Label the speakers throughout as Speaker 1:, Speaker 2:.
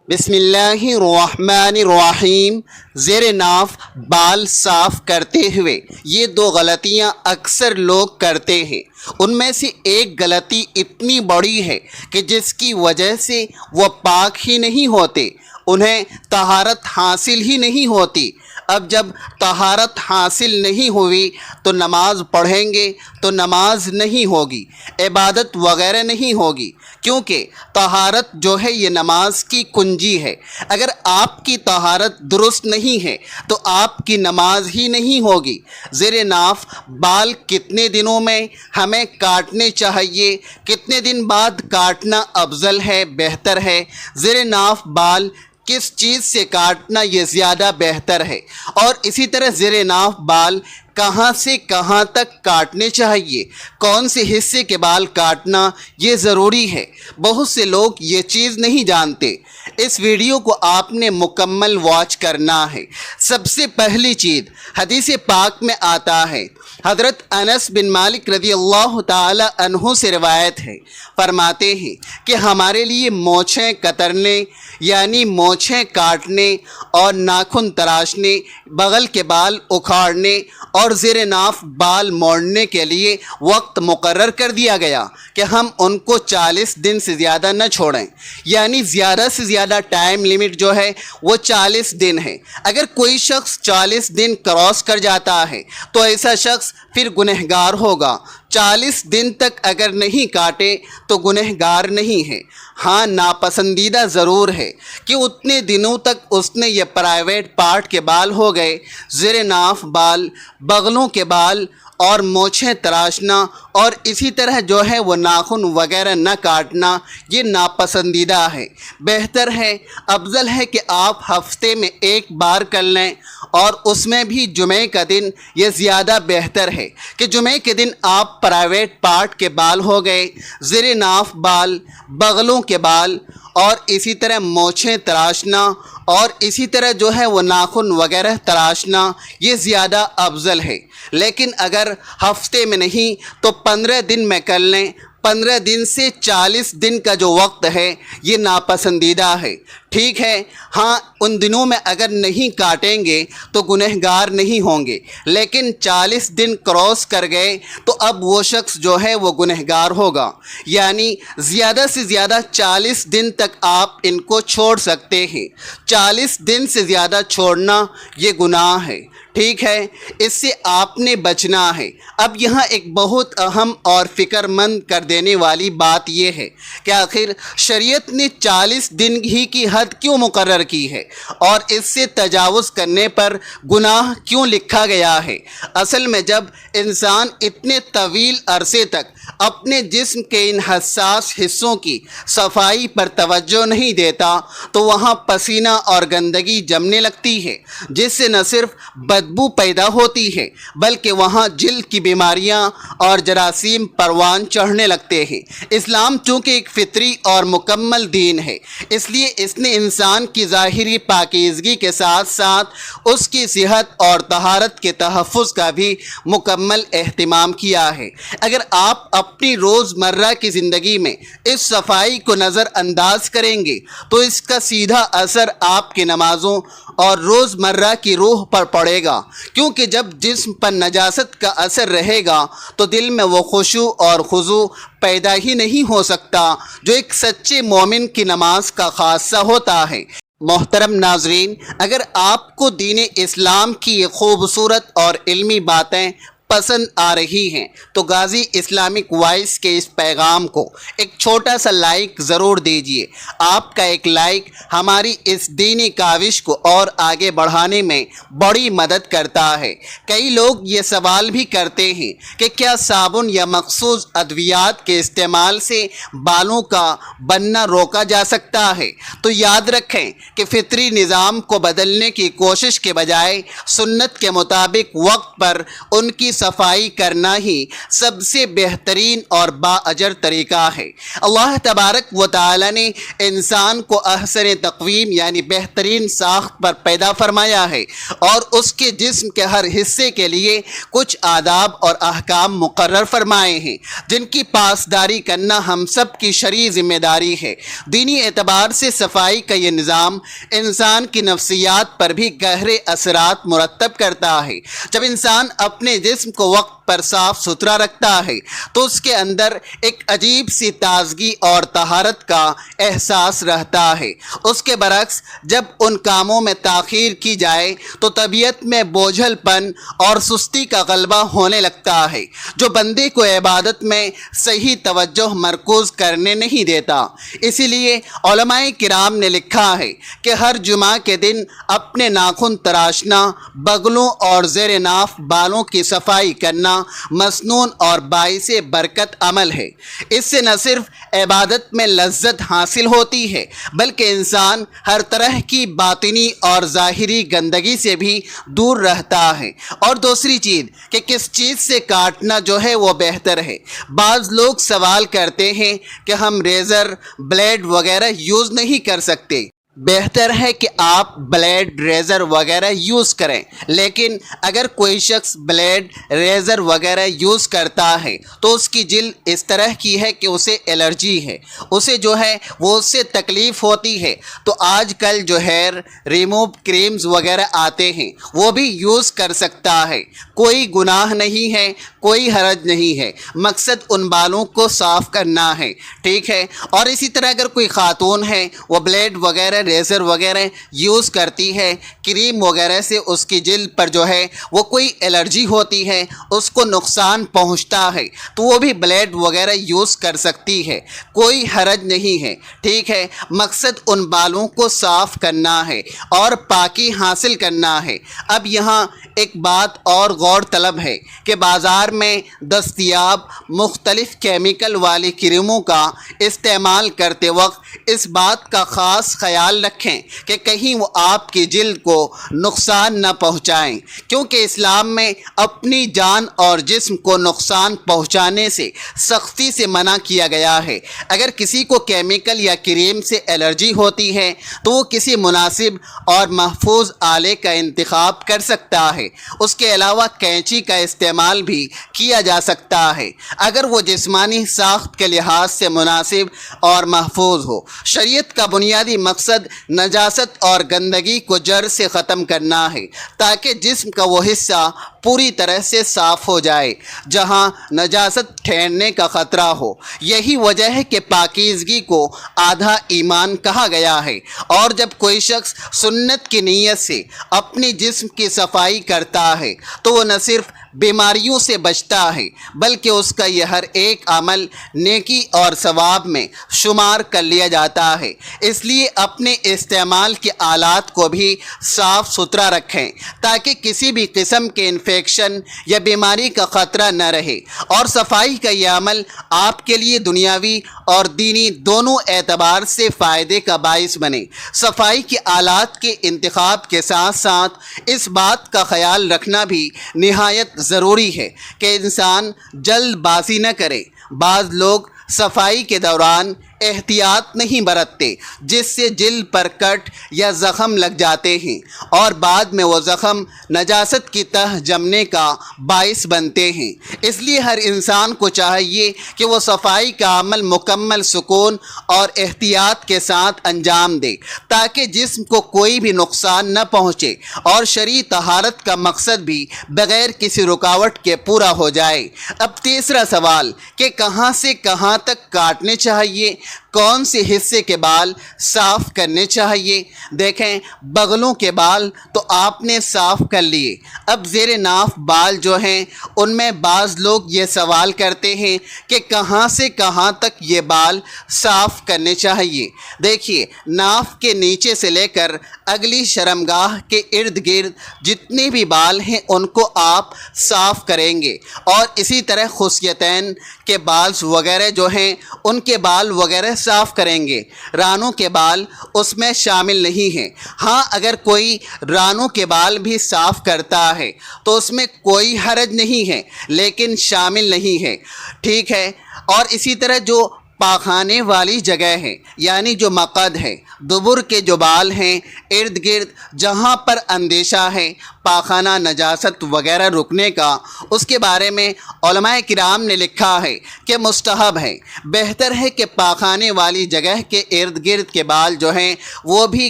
Speaker 1: بسم اللہ الرحمن الرحیم۔ زیر ناف بال صاف کرتے ہوئے یہ دو غلطیاں اکثر لوگ کرتے ہیں۔ ان میں سے ایک غلطی اتنی بڑی ہے کہ جس کی وجہ سے وہ پاک ہی نہیں ہوتے، انہیں طہارت حاصل ہی نہیں ہوتی۔ اب جب طہارت حاصل نہیں ہوئی تو نماز پڑھیں گے تو نماز نہیں ہوگی، عبادت وغیرہ نہیں ہوگی، کیونکہ طہارت جو ہے یہ نماز کی کنجی ہے۔ اگر آپ کی طہارت درست نہیں ہے تو آپ کی نماز ہی نہیں ہوگی۔ زیر ناف بال کتنے دنوں میں ہمیں کاٹنے چاہیے، کتنے دن بعد کاٹنا افضل ہے، بہتر ہے؟ زیر ناف بال کس چیز سے کاٹنا یہ زیادہ بہتر ہے، اور اسی طرح زیر ناف بال کہاں سے کہاں تک کاٹنے چاہیے، کون سے حصے کے بال کاٹنا یہ ضروری ہے؟ بہت سے لوگ یہ چیز نہیں جانتے۔ اس ویڈیو کو آپ نے مکمل واچ کرنا ہے۔ سب سے پہلی چیز حدیث پاک میں آتا ہے، حضرت انس بن مالک رضی اللہ تعالی عنہ سے روایت ہے، فرماتے ہیں کہ ہمارے لیے مونچھیں کترنے یعنی مونچھیں کاٹنے اور ناخن تراشنے، بغل کے بال اکھاڑنے اور زیر ناف بال موڑنے کے لیے وقت مقرر کر دیا گیا کہ ہم ان کو 40 دن سے زیادہ نہ چھوڑیں، یعنی زیادہ سے زیادہ ٹائم لیمٹ جو ہے وہ 40 دن ہے۔ اگر کوئی شخص 40 دن کراس کر جاتا ہے تو ایسا شخص پھر گنہگار ہوگا۔ 40 دن تک اگر نہیں کاٹے تو گنہگار نہیں ہے، ہاں ناپسندیدہ ضرور ہے کہ اتنے دنوں تک اس نے یہ پرائیویٹ پارٹ کے بال ہو گئے، زیر ناف بال، بغلوں کے بال اور مونچھیں تراشنا اور اسی طرح جو ہے وہ ناخن وغیرہ نہ کاٹنا، یہ ناپسندیدہ ہے۔ بہتر ہے، افضل ہے کہ آپ ہفتے میں ایک بار کر لیں، اور اس میں بھی جمعے کا دن یہ زیادہ بہتر ہے کہ جمعے کے دن آپ پرائیویٹ پارٹ کے بال ہو گئے، زیر ناف بال، بغلوں کے بال اور اسی طرح مونچھیں تراشنا اور اسی طرح جو ہے وہ ناخن وغیرہ تراشنا، یہ زیادہ افضل ہے۔ لیکن اگر ہفتے میں نہیں تو 15 دن میں کر لیں۔ 15 دن سے 40 دن کا جو وقت ہے یہ ناپسندیدہ ہے، ٹھیک ہے؟ ہاں ان دنوں میں اگر نہیں کاٹیں گے تو گنہگار نہیں ہوں گے، لیکن 40 دن کراس کر گئے تو اب وہ شخص جو ہے وہ گنہگار ہوگا۔ یعنی زیادہ سے زیادہ 40 دن تک آپ ان کو چھوڑ سکتے ہیں، 40 دن سے زیادہ چھوڑنا یہ گناہ ہے، ٹھیک ہے؟ اس سے آپ نے بچنا ہے۔ اب یہاں ایک بہت اہم اور فکر مند کر دینے والی بات یہ ہے کہ آخر شریعت نے 40 دن ہی کی حد کیوں مقرر کی ہے، اور اس سے تجاوز کرنے پر گناہ کیوں لکھا گیا ہے؟ اصل میں جب انسان اتنے طویل عرصے تک اپنے جسم کے ان حساس حصوں کی صفائی پر توجہ نہیں دیتا تو وہاں پسینہ اور گندگی جمنے لگتی ہے، جس سے نہ صرف بدبو پیدا ہوتی ہے بلکہ وہاں جلد کی بیماریاں اور جراثیم پروان چڑھنے لگتے ہیں۔ اسلام چونکہ ایک فطری اور مکمل دین ہے، اس لیے اس نے انسان کی ظاہری پاکیزگی کے ساتھ ساتھ اس کی صحت اور طہارت کے تحفظ کا بھی مکمل اہتمام کیا ہے۔ اگر آپ اپنی روزمرہ کی زندگی میں اس صفائی کو نظر انداز کریں گے تو اس کا سیدھا اثر آپ کی نمازوں اور روزمرہ کی روح پر پڑے گا، کیونکہ جب جسم پر نجاست کا اثر رہے گا تو دل میں وہ خشوع اور خضوع پیدا ہی نہیں ہو سکتا جو ایک سچے مومن کی نماز کا خاصہ ہوتا ہے۔ محترم ناظرین، اگر آپ کو دین اسلام کی یہ خوبصورت اور علمی باتیں پسند آ رہی ہیں تو غازی اسلامک وائس کے اس پیغام کو ایک چھوٹا سا لائک ضرور دیجیے۔ آپ کا ایک لائک ہماری اس دینی کاوش کو اور آگے بڑھانے میں بڑی مدد کرتا ہے۔ کئی لوگ یہ سوال بھی کرتے ہیں کہ کیا صابن یا مخصوص ادویات کے استعمال سے بالوں کا بننا روکا جا سکتا ہے؟ تو یاد رکھیں کہ فطری نظام کو بدلنے کی کوشش کے بجائے سنت کے مطابق وقت پر ان کی صفائی کرنا ہی سب سے بہترین اور بااجر طریقہ ہے۔ اللہ تبارک و تعالی نے انسان کو احسن تقویم یعنی بہترین ساخت پر پیدا فرمایا ہے، اور اس کے جسم کے ہر حصے کے لیے کچھ آداب اور احکام مقرر فرمائے ہیں، جن کی پاسداری کرنا ہم سب کی شرعی ذمہ داری ہے۔ دینی اعتبار سے صفائی کا یہ نظام انسان کی نفسیات پر بھی گہرے اثرات مرتب کرتا ہے۔ جب انسان اپنے جسم کو وقت پر صاف ستھرا رکھتا ہے تو اس کے اندر ایک عجیب سی تازگی اور طہارت کا احساس رہتا ہے۔ اس کے برعکس جب ان کاموں میں تاخیر کی جائے تو طبیعت میں بوجھل پن اور سستی کا غلبہ ہونے لگتا ہے، جو بندے کو عبادت میں صحیح توجہ مرکوز کرنے نہیں دیتا۔ اسی لیے علماء کرام نے لکھا ہے کہ ہر جمعہ کے دن اپنے ناخن تراشنا، بغلوں اور زیر ناف بالوں کی صفائی کرنا مسنون اور باعث برکت عمل ہے۔ اس سے نہ صرف عبادت میں لذت حاصل ہوتی ہے بلکہ انسان ہر طرح کی باطنی اور ظاہری گندگی سے بھی دور رہتا ہے۔ اور دوسری چیز کہ کس چیز سے کاٹنا جو ہے وہ بہتر ہے۔ بعض لوگ سوال کرتے ہیں کہ ہم ریزر، بلیڈ وغیرہ یوز نہیں کر سکتے۔ بہتر ہے کہ آپ بلیڈ، ریزر وغیرہ یوز کریں، لیکن اگر کوئی شخص بلیڈ، ریزر وغیرہ یوز کرتا ہے تو اس کی جلد اس طرح کی ہے کہ اسے الرجی ہے، اسے جو ہے وہ اس سے تکلیف ہوتی ہے، تو آج کل جو ہیئر ریموو کریمز وغیرہ آتے ہیں وہ بھی یوز کر سکتا ہے۔ کوئی گناہ نہیں ہے، کوئی حرج نہیں ہے، مقصد ان بالوں کو صاف کرنا ہے، ٹھیک ہے۔ اور اسی طرح اگر کوئی خاتون ہے وہ بلیڈ وغیرہ، ریزر وغیرہ یوز کرتی ہے، کریم وغیرہ سے اس کی جلد پر جو ہے وہ کوئی الرجی ہوتی ہے، اس کو نقصان پہنچتا ہے، تو وہ بھی بلیڈ وغیرہ یوز کر سکتی ہے، کوئی حرج نہیں ہے، ٹھیک ہے۔ مقصد ان بالوں کو صاف کرنا ہے اور پاکی حاصل کرنا ہے۔ اب یہاں ایک بات اور غور طلب ہے کہ بازار میں دستیاب مختلف کیمیکل والی کریموں کا استعمال کرتے وقت اس بات کا خاص خیال رکھیں کہ کہیں وہ آپ کی جلد کو نقصان نہ پہنچائیں، کیونکہ اسلام میں اپنی جان اور جسم کو نقصان پہنچانے سے سختی سے منع کیا گیا ہے۔ اگر کسی کو کیمیکل یا کریم سے الرجی ہوتی ہے تو وہ کسی مناسب اور محفوظ آلے کا انتخاب کر سکتا ہے۔ اس کے علاوہ کینچی کا استعمال بھی کیا جا سکتا ہے اگر وہ جسمانی ساخت کے لحاظ سے مناسب اور محفوظ ہو۔ شریعت کا بنیادی مقصد نجاست اور گندگی کو جڑ سے ختم کرنا ہے تاکہ جسم کا وہ حصہ پوری طرح سے صاف ہو جائے جہاں نجاست ٹھہرنے کا خطرہ ہو۔ یہی وجہ ہے کہ پاکیزگی کو آدھا ایمان کہا گیا ہے، اور جب کوئی شخص سنت کی نیت سے اپنی جسم کی صفائی کرتا ہے تو وہ نہ صرف بیماریوں سے بچتا ہے بلکہ اس کا یہ ہر ایک عمل نیکی اور ثواب میں شمار کر لیا جاتا ہے۔ اس لیے اپنے استعمال کے آلات کو بھی صاف ستھرا رکھیں تاکہ کسی بھی قسم کے انفیکشن یا بیماری کا خطرہ نہ رہے، اور صفائی کا یہ عمل آپ کے لیے دنیاوی اور دینی دونوں اعتبار سے فائدے کا باعث بنے۔ صفائی کے آلات کے انتخاب کے ساتھ ساتھ اس بات کا خیال رکھنا بھی نہایت ضروری ہے کہ انسان جلد بازی نہ کرے۔ بعض لوگ صفائی کے دوران احتیاط نہیں برتتے جس سے جلد پر کٹ یا زخم لگ جاتے ہیں اور بعد میں وہ زخم نجاست کی تہ جمنے کا باعث بنتے ہیں۔ اس لیے ہر انسان کو چاہیے کہ وہ صفائی کا عمل مکمل سکون اور احتیاط کے ساتھ انجام دے تاکہ جسم کو کوئی بھی نقصان نہ پہنچے اور شرعی طہارت کا مقصد بھی بغیر کسی رکاوٹ کے پورا ہو جائے۔ اب تیسرا سوال کہ کہاں سے کہاں تک کاٹنے چاہیے، کون سے حصے کے بال صاف کرنے چاہیے؟ دیکھیں، بغلوں کے بال تو آپ نے صاف کر لیے، اب زیر ناف بال جو ہیں ان میں بعض لوگ یہ سوال کرتے ہیں کہ کہاں سے کہاں تک یہ بال صاف کرنے چاہیے۔ دیکھیے، ناف کے نیچے سے لے کر اگلی شرمگاہ کے ارد گرد جتنے بھی بال ہیں ان کو آپ صاف کریں گے، اور اسی طرح خصیتین کے بال وغیرہ جو ہیں ان کے بال وغیرہ صاف کریں گے، رانوں کے بال اس میں شامل نہیں ہیں۔ ہاں اگر کوئی رانوں کے بال بھی صاف کرتا ہے تو اس میں کوئی حرج نہیں ہے، لیکن شامل نہیں ہے، ٹھیک ہے۔ اور اسی طرح جو پاخانے والی جگہ ہے، یعنی جو مقد ہے، دبر کے جو بال ہیں، ارد گرد جہاں پر اندیشہ ہے پاخانہ نجاست وغیرہ رکنے کا، اس کے بارے میں علماء کرام نے لکھا ہے کہ مستحب ہے، بہتر ہے کہ پاخانے والی جگہ کے ارد گرد کے بال جو ہیں وہ بھی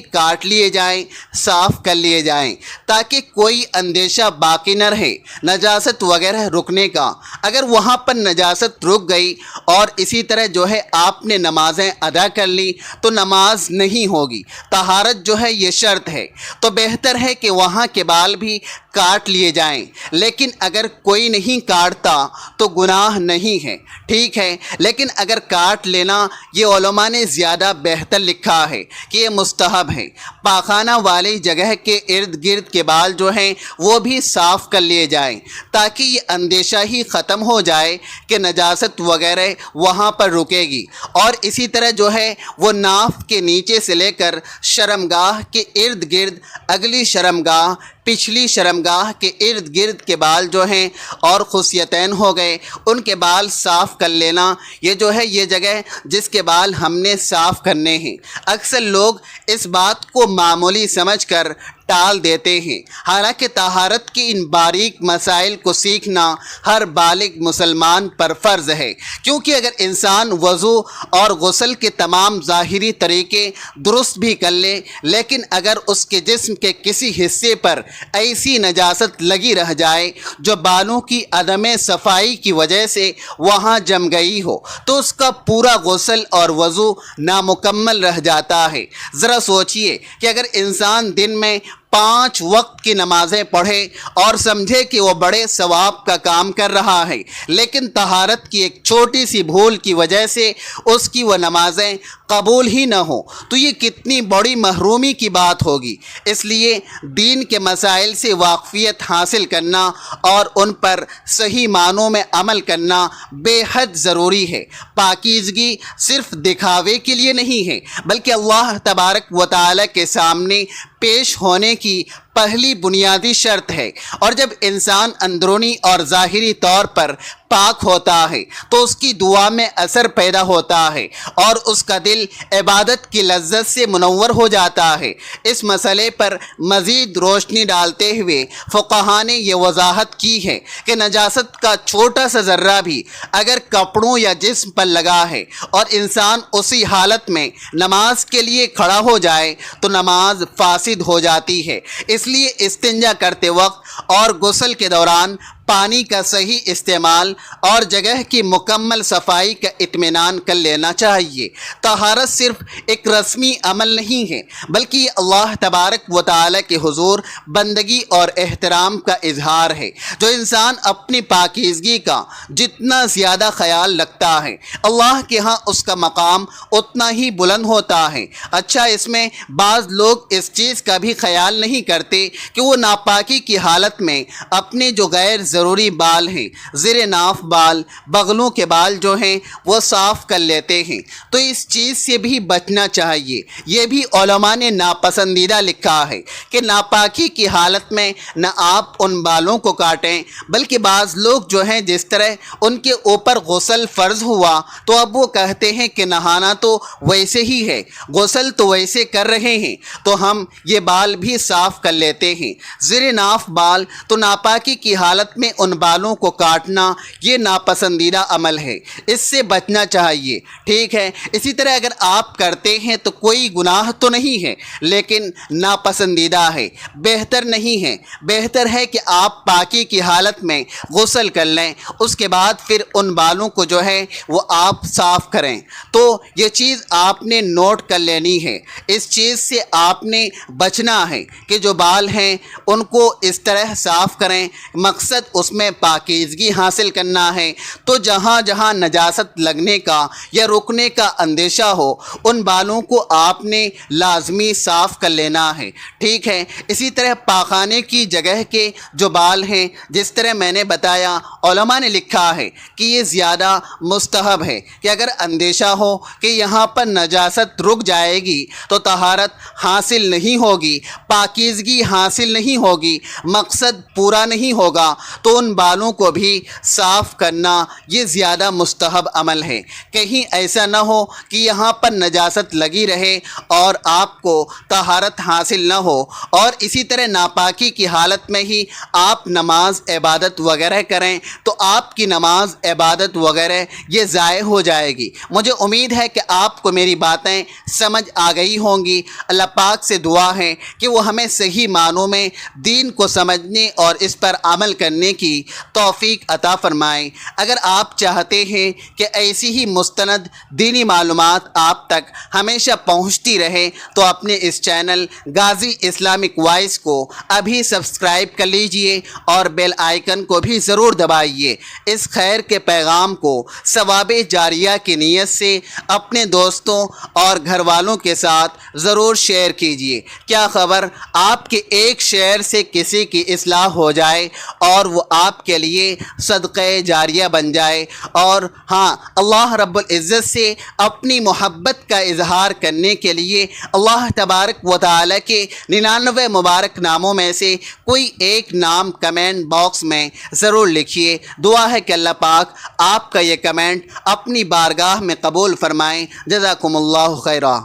Speaker 1: کاٹ لیے جائیں، صاف کر لیے جائیں، تاکہ کوئی اندیشہ باقی نہ رہے نجاست وغیرہ رکنے کا۔ اگر وہاں پر نجاست رک گئی اور اسی طرح جو ہے آپ نے نمازیں ادا کر لی تو نماز نہیں ہوگی، طہارت جو ہے یہ شرط ہے، تو بہتر ہے کہ وہاں کے بال بھی کاٹ لیے جائیں۔ لیکن اگر کوئی نہیں کاٹتا تو گناہ نہیں ہے، ٹھیک ہے، لیکن اگر کاٹ لینا یہ علماء نے زیادہ بہتر لکھا ہے کہ یہ مستحب ہے۔ پاخانہ والی جگہ کے ارد گرد کے بال جو ہیں وہ بھی صاف کر لیے جائیں، تاکہ یہ اندیشہ ہی ختم ہو جائے کہ نجاست وغیرہ وہاں پر رکے گی۔ اور اسی طرح جو ہے وہ ناف کے نیچے سے لے کر شرمگاہ کے ارد گرد، اگلی شرمگاہ، پچھلی شرمگاہ کے ارد گرد کے بال جو ہیں اور خصیتین ہو گئے، ان کے بال صاف کر لینا، یہ جو ہے یہ جگہ جس کے بال ہم نے صاف کرنے ہیں۔ اکثر لوگ اس بات کو معمولی سمجھ کر ٹال دیتے ہیں، حالانکہ طہارت کی ان باریک مسائل کو سیکھنا ہر بالغ مسلمان پر فرض ہے، کیونکہ اگر انسان وضو اور غسل کے تمام ظاہری طریقے درست بھی کر لے، لیکن اگر اس کے جسم کے کسی حصے پر ایسی نجاست لگی رہ جائے جو بالوں کی عدم صفائی کی وجہ سے وہاں جم گئی ہو، تو اس کا پورا غسل اور وضو نامکمل رہ جاتا ہے۔ ذرا سوچئے کہ اگر انسان دن میں 5 وقت کی نمازیں پڑھے اور سمجھے کہ وہ بڑے ثواب کا کام کر رہا ہے، لیکن طہارت کی ایک چھوٹی سی بھول کی وجہ سے اس کی وہ نمازیں قبول ہی نہ ہوں، تو یہ کتنی بڑی محرومی کی بات ہوگی۔ اس لیے دین کے مسائل سے واقفیت حاصل کرنا اور ان پر صحیح معنوں میں عمل کرنا بے حد ضروری ہے۔ پاکیزگی صرف دکھاوے کے لیے نہیں ہے، بلکہ اللہ تبارک و تعالی کے سامنے پیش ہونے کی پہلی بنیادی شرط ہے۔ اور جب انسان اندرونی اور ظاہری طور پر پاک ہوتا ہے تو اس کی دعا میں اثر پیدا ہوتا ہے اور اس کا دل عبادت کی لذت سے منور ہو جاتا ہے۔ اس مسئلے پر مزید روشنی ڈالتے ہوئے فقہاء نے یہ وضاحت کی ہے کہ نجاست کا چھوٹا سا ذرہ بھی اگر کپڑوں یا جسم پر لگا ہے اور انسان اسی حالت میں نماز کے لیے کھڑا ہو جائے تو نماز فاسد ہو جاتی ہے۔ اس لیے استنجا کرتے وقت اور غسل کے دوران پانی کا صحیح استعمال اور جگہ کی مکمل صفائی کا اطمینان کر لینا چاہیے۔ طہارت صرف ایک رسمی عمل نہیں ہے، بلکہ یہ اللہ تبارک و تعالی کے حضور بندگی اور احترام کا اظہار ہے۔ جو انسان اپنی پاکیزگی کا جتنا زیادہ خیال رکھتا ہے، اللہ کے ہاں اس کا مقام اتنا ہی بلند ہوتا ہے۔ اچھا، اس میں بعض لوگ اس چیز کا بھی خیال نہیں کرتے کہ وہ ناپاکی کی حالت میں اپنے جو غیر ضروری بال ہیں، زیر ناف بال، بغلوں کے بال جو ہیں وہ صاف کر لیتے ہیں، تو اس چیز سے بھی بچنا چاہیے۔ یہ بھی علماء نے ناپسندیدہ لکھا ہے کہ ناپاکی کی حالت میں نہ آپ ان بالوں کو کاٹیں، بلکہ بعض لوگ جو ہیں جس طرح ان کے اوپر غسل فرض ہوا تو اب وہ کہتے ہیں کہ نہانا تو ویسے ہی ہے، غسل تو ویسے کر رہے ہیں تو ہم یہ بال بھی صاف کر لیتے ہیں۔ زیر ناف بال تو ناپاکی کی حالت میں ان بالوں کو کاٹنا یہ ناپسندیدہ عمل ہے، اس سے بچنا چاہیے، ٹھیک ہے۔ اسی طرح اگر آپ کرتے ہیں تو کوئی گناہ تو نہیں ہے، لیکن ناپسندیدہ ہے، بہتر نہیں ہے۔ بہتر ہے کہ آپ پاکی کی حالت میں غسل کر لیں، اس کے بعد پھر ان بالوں کو جو ہے وہ آپ صاف کریں۔ تو یہ چیز آپ نے نوٹ کر لینی ہے، اس چیز سے آپ نے بچنا ہے کہ جو بال ہیں ان کو اس طرح صاف کریں۔ مقصد اس میں پاکیزگی حاصل کرنا ہے تو جہاں جہاں نجاست لگنے کا یا رکنے کا اندیشہ ہو ان بالوں کو آپ نے لازمی صاف کر لینا ہے، ٹھیک ہے۔ اسی طرح پاخانے کی جگہ کے جو بال ہیں، جس طرح میں نے بتایا، علماء نے لکھا ہے کہ یہ زیادہ مستحب ہے کہ اگر اندیشہ ہو کہ یہاں پر نجاست رک جائے گی تو طہارت حاصل نہیں ہوگی، پاکیزگی حاصل نہیں ہوگی، مقصد پورا نہیں ہوگا، تو ان بالوں کو بھی صاف کرنا یہ زیادہ مستحب عمل ہے۔ کہیں ایسا نہ ہو کہ یہاں پر نجاست لگی رہے اور آپ کو طہارت حاصل نہ ہو، اور اسی طرح ناپاکی کی حالت میں ہی آپ نماز عبادت وغیرہ کریں تو آپ کی نماز عبادت وغیرہ یہ ضائع ہو جائے گی۔ مجھے امید ہے کہ آپ کو میری باتیں سمجھ آ گئی ہوں گی۔ اللہ پاک سے دعا ہے کہ وہ ہمیں صحیح معنوں میں دین کو سمجھنے اور اس پر عمل کرنے کی توفیق عطا فرمائے۔ اگر آپ چاہتے ہیں کہ ایسی ہی مستند دینی معلومات آپ تک ہمیشہ پہنچتی رہے تو اپنے اس چینل غازی اسلامک وائس کو ابھی سبسکرائب کر لیجئے اور بیل آئیکن کو بھی ضرور دبائیے۔ اس خیر کے پیغام کو ثواب جاریہ کی نیت سے اپنے دوستوں اور گھر والوں کے ساتھ ضرور شیئر کیجئے۔ کیا خبر آپ کے ایک شیئر سے کسی کی اصلاح ہو جائے اور وہ آپ کے لیے صدقہ جاریہ بن جائے۔ اور ہاں، اللہ رب العزت سے اپنی محبت کا اظہار کرنے کے لیے اللہ تبارک و تعالی کے 99 مبارک ناموں میں سے کوئی ایک نام کمنٹ باکس میں ضرور لکھیے۔ دعا ہے کہ اللہ پاک آپ کا یہ کمنٹ اپنی بارگاہ میں قبول فرمائیں۔ جزاکم اللہ خیرہ۔